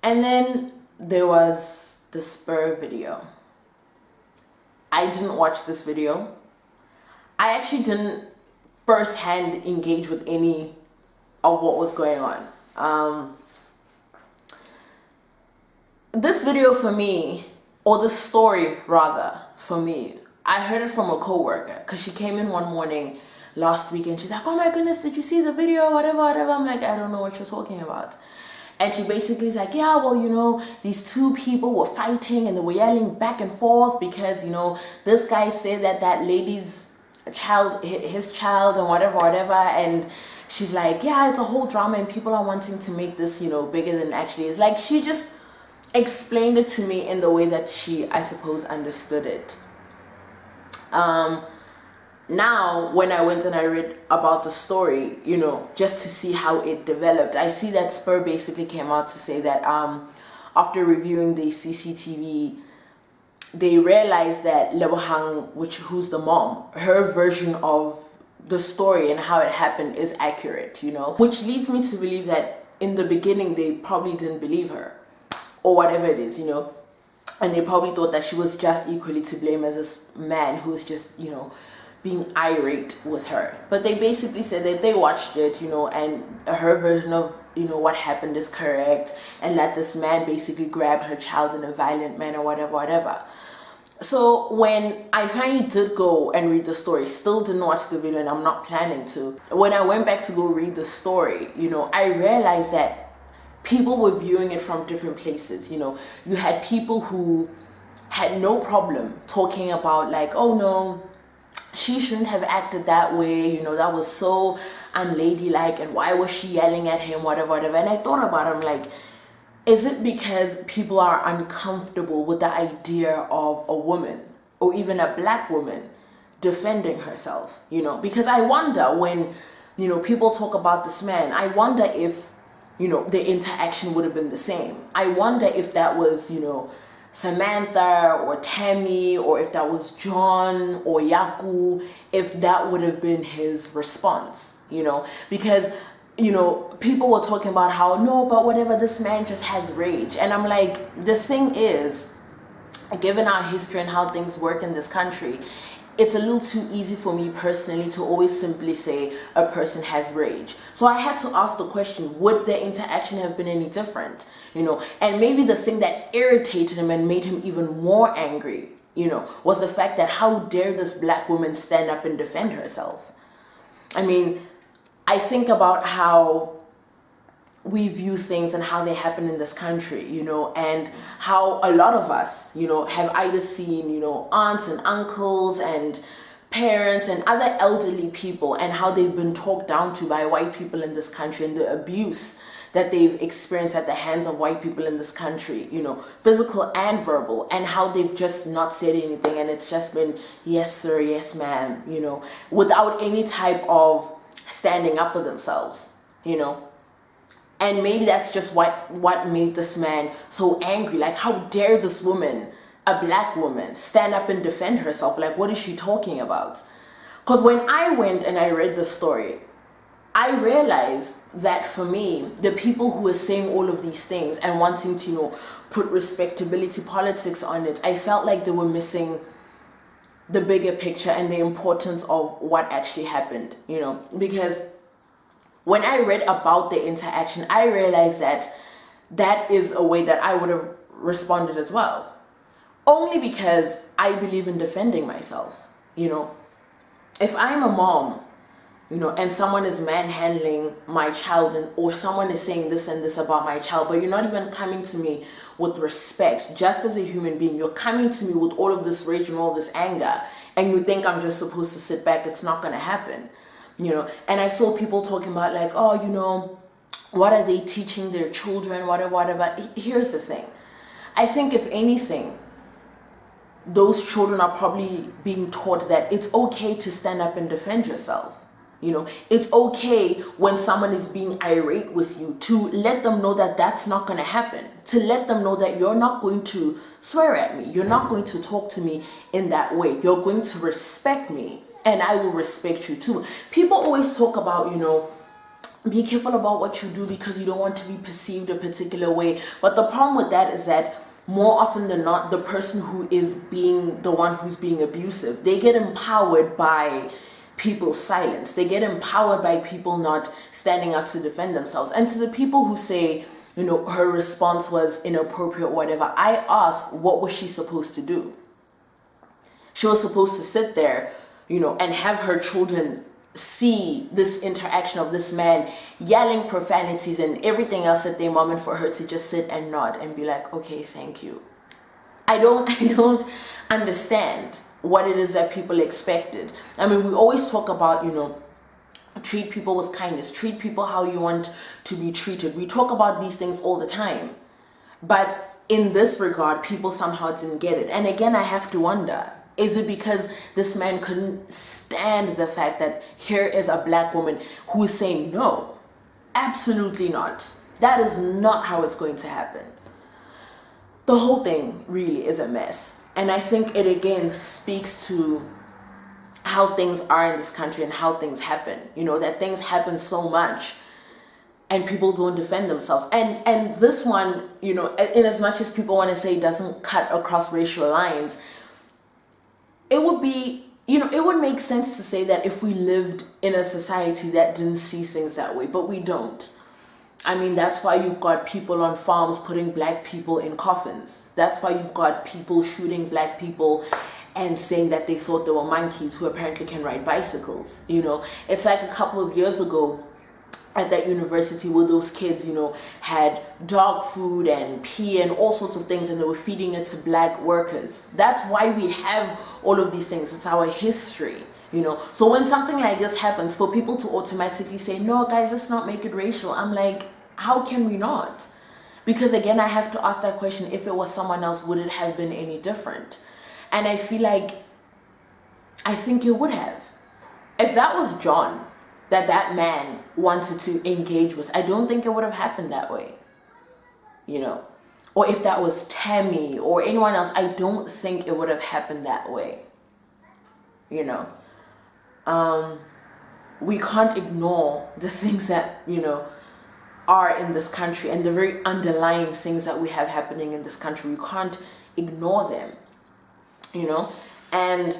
And then there was the Spur video. I didn't watch this video. I actually didn't firsthand engage with any of what was going on. This video for me, or the story rather, for me, I heard it from a co-worker because she came in one morning last week and she's like, oh my goodness, did you see the video, whatever. I'm like, I don't know what you're talking about. And she basically is like, yeah, well, you know, these two people were fighting and they were yelling back and forth because, you know, this guy said that that lady's child, his child and whatever. And she's like, yeah, it's a whole drama and people are wanting to make this, you know, bigger than it actually is. Like, she just explained it to me in the way that she, I suppose, understood it. Now, when I went and I read about the story, you know, just to see how it developed, I see that Spur basically came out to say that after reviewing the CCTV, they realized that Lebohang, who's the mom, her version of the story and how it happened is accurate, you know, which leads me to believe that in the beginning, they probably didn't believe her or whatever it is, you know, and they probably thought that she was just equally to blame as this man who was just, you know, being irate with her. But they basically said that they watched it, you know, and her version of, you know, what happened is correct, and that this man basically grabbed her child in a violent manner, whatever. So when I finally did go and read the story, still didn't watch the video and I'm not planning to, when I went back to go read the story, you know, I realized that people were viewing it from different places. You know, you had people who had no problem talking about like, oh no, she shouldn't have acted that way, you know, that was so unladylike, and why was she yelling at him, whatever. And I thought about it, I'm like, is it because people are uncomfortable with the idea of a woman, or even a black woman, defending herself, you know? Because I wonder when, you know, people talk about this man, I wonder if, you know, the interaction would have been the same. I wonder if that was, you know, Samantha or Tammy, or if that was John or Yaku, if that would have been his response, you know, because, you know, people were talking about how, no, but whatever, this man just has rage. And I'm like, the thing is, given our history and how things work in this country, it's a little too easy for me personally to always simply say a person has rage. So I had to ask the question, would the interaction have been any different? You know, and maybe the thing that irritated him and made him even more angry, you know, was the fact that how dare this black woman stand up and defend herself? I mean, I think about how we view things and how they happen in this country, you know, and how a lot of us, you know, have either seen, you know, aunts and uncles and parents and other elderly people, and how they've been talked down to by white people in this country, and the abuse that they've experienced at the hands of white people in this country, you know, physical and verbal, and how they've just not said anything, and it's just been, yes sir, yes ma'am, you know, without any type of standing up for themselves, you know. And maybe that's just what made this man so angry. Like, how dare this woman, a black woman, stand up and defend herself? Like, what is she talking about? Because when I went and I read the story, I realized that for me, the people who were saying all of these things and wanting to, you know, put respectability politics on it, I felt like they were missing the bigger picture and the importance of what actually happened, you know, because when I read about the interaction, I realized that that is a way that I would have responded as well. Only because I believe in defending myself, you know. If I'm a mom, you know, and someone is manhandling my child, or someone is saying this and this about my child, but you're not even coming to me with respect, just as a human being, you're coming to me with all of this rage and all this anger, and you think I'm just supposed to sit back, it's not going to happen. You know, and I saw people talking about like, oh, you know, what are they teaching their children, whatever. Here's the thing. I think if anything, those children are probably being taught that it's okay to stand up and defend yourself. You know, it's okay when someone is being irate with you to let them know that that's not going to happen. To let them know that you're not going to swear at me. You're not going to talk to me in that way. You're going to respect me. And I will respect you too. People always talk about, you know, be careful about what you do because you don't want to be perceived a particular way. But the problem with that is that more often than not, the person who is being the one who's being abusive, they get empowered by people's silence. They get empowered by people not standing up to defend themselves. And to the people who say, you know, her response was inappropriate, whatever, I ask, what was she supposed to do? She was supposed to sit there, you know, and have her children see this interaction of this man yelling profanities and everything else at their mom, and for her to just sit and nod and be like, okay, thank you. I don't understand what it is that people expected. I mean, we always talk about, you know, treat people with kindness, treat people how you want to be treated. We talk about these things all the time. But in this regard, people somehow didn't get it. And again, I have to wonder, is it because this man couldn't stand the fact that here is a black woman who is saying no? Absolutely not. That is not how it's going to happen. The whole thing really is a mess. And I think it again speaks to how things are in this country and how things happen. You know, that things happen so much and people don't defend themselves. And this one, you know, in as much as people want to say it doesn't cut across racial lines, it would be, you know, it would make sense to say that if we lived in a society that didn't see things that way, but we don't. I mean, that's why you've got people on farms putting black people in coffins. That's why you've got people shooting black people and saying that they thought they were monkeys who apparently can ride bicycles. You know, it's like a couple of years ago at that university where those kids, you know, had dog food and pee and all sorts of things, and they were feeding it to black workers. That's why we have all of these things. It's our history, you know. So when something like this happens, for people to automatically say, no, guys, let's not make it racial, I'm like, how can we not? Because again, I have to ask that question, if it was someone else, would it have been any different? And I feel like, I think it would have. If that was John, that man wanted to engage with, I don't think it would have happened that way, you know. Or if that was Tammy or anyone else, I don't think it would have happened that way, you know. We can't ignore the things that, you know, are in this country and the very underlying things that we have happening in this country. We can't ignore them, you know. And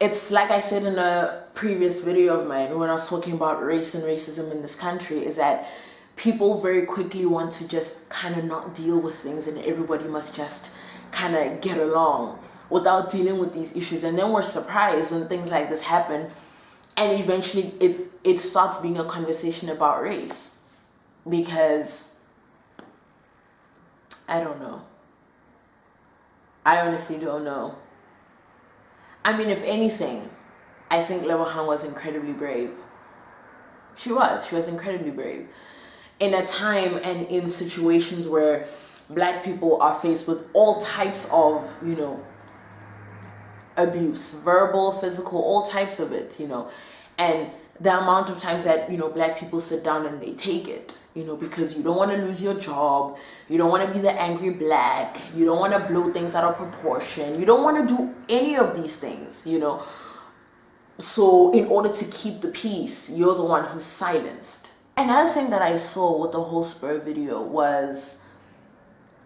it's like I said in a previous video of mine when I was talking about race and racism in this country, is that people very quickly want to just kind of not deal with things and everybody must just kind of get along without dealing with these issues. And then we're surprised when things like this happen and eventually it starts being a conversation about race. Because I don't know. I honestly don't know. I mean, if anything, I think Lebohang was incredibly brave. She was incredibly brave. In a time and in situations where black people are faced with all types of, you know, abuse, verbal, physical, all types of it, you know. And the amount of times that, you know, black people sit down and they take it, you know, because you don't want to lose your job, you don't want to be the angry black, you don't want to blow things out of proportion, you don't want to do any of these things, you know. So in order to keep the peace, you're the one who's silenced. Another thing that I saw with the whole Spur video was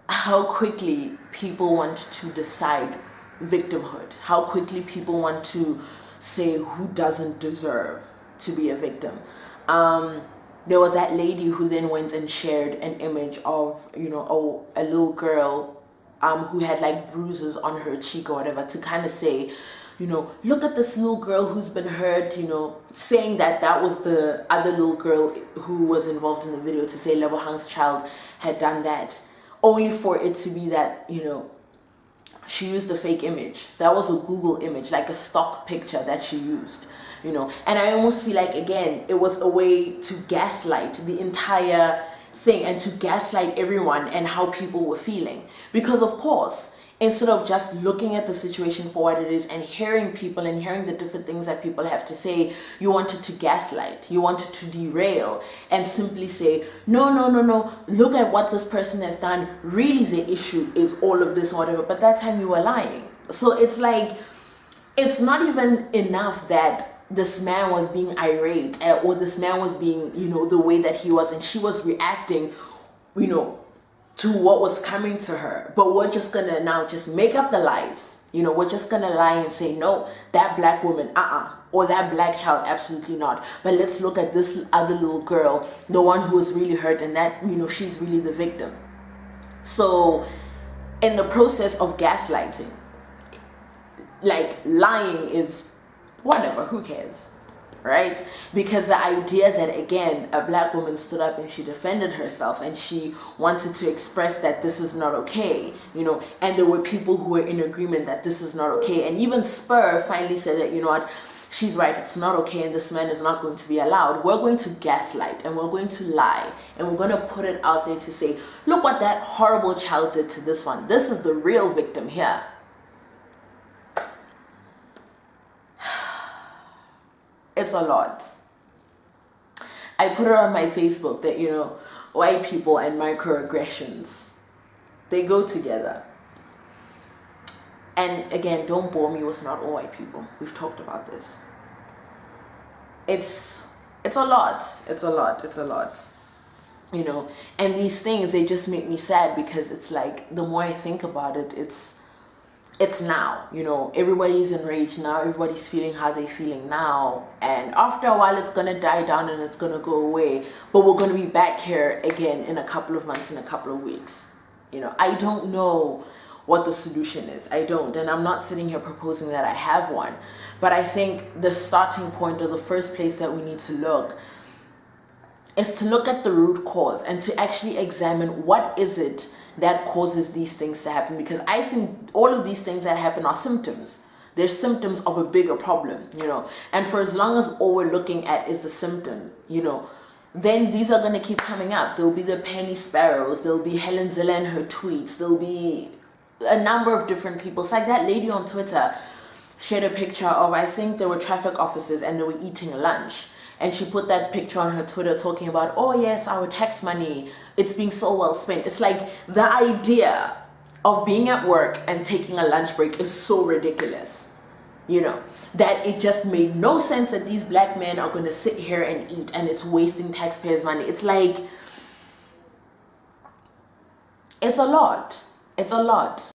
how quickly people want to decide victimhood, how quickly people want to say who doesn't deserve to be a victim. There was that lady who then went and shared an image of, you know, a little girl who had like bruises on her cheek or whatever, to kind of say, you know, look at this little girl who's been hurt, you know, saying that that was the other little girl who was involved in the video, to say Lebohang's child had done that, only for it to be that, you know, she used a fake image. That was a Google image, like a stock picture that she used, you know. And I almost feel like, again, it was a way to gaslight the entire thing and to gaslight everyone and how people were feeling. Because of course, instead of just looking at the situation for what it is and hearing people and hearing the different things that people have to say, you wanted to gaslight, you wanted to derail and simply say, no, look at what this person has done. Really, the issue is all of this or whatever. But that time you were lying. So it's like, it's not even enough that this man was being irate, or this man was being, the way that he was, and she was reacting, to what was coming to her. But we're just gonna now just make up the lies. We're just gonna lie and say, no, that black woman, or that black child, absolutely not. But let's look at this other little girl, the one who was really hurt, and that, she's really the victim. So in the process of gaslighting, like, lying is whatever, who cares, right? Because the idea that, again, a black woman stood up and she defended herself and she wanted to express that this is not okay, and there were people who were in agreement that this is not okay. And even Spur finally said that, what, she's right, it's not okay, and this man is not going to be allowed. We're going to gaslight, and we're going to lie, and we're going to put it out there to say, look what that horrible child did to this one. This is the real victim here. It's a lot. I put it on my Facebook that, white people and microaggressions, they go together. And again, don't bore me with not all white people. We've talked about this. It's a lot. It's a lot. And these things, they just make me sad, because it's like, the more I think about it, it's now, everybody's enraged now, everybody's feeling how they're feeling now, and after a while it's gonna die down and it's gonna go away, but we're gonna be back here again in a couple of months, in a couple of weeks. I don't know what the solution is. I don't, and I'm not sitting here proposing that I have one, but I think the starting point, or the first place that we need to look, is to look at the root cause and to actually examine what is it that causes these things to happen. Because I think all of these things that happen are symptoms. They're symptoms of a bigger problem, and for as long as all we're looking at is the symptom, then these are going to keep coming up. There'll be the penny sparrows, there'll be Helen Zille and her tweets, there'll be a number of different people. It's like that lady on Twitter shared a picture of, I think there were traffic officers and they were eating lunch. And she put that picture on her Twitter talking about, oh yes, our tax money, it's being so well spent. It's like, the idea of being at work and taking a lunch break is so ridiculous, that it just made no sense that these black men are going to sit here and eat, and it's wasting taxpayers' money. It's like, it's a lot. It's a lot.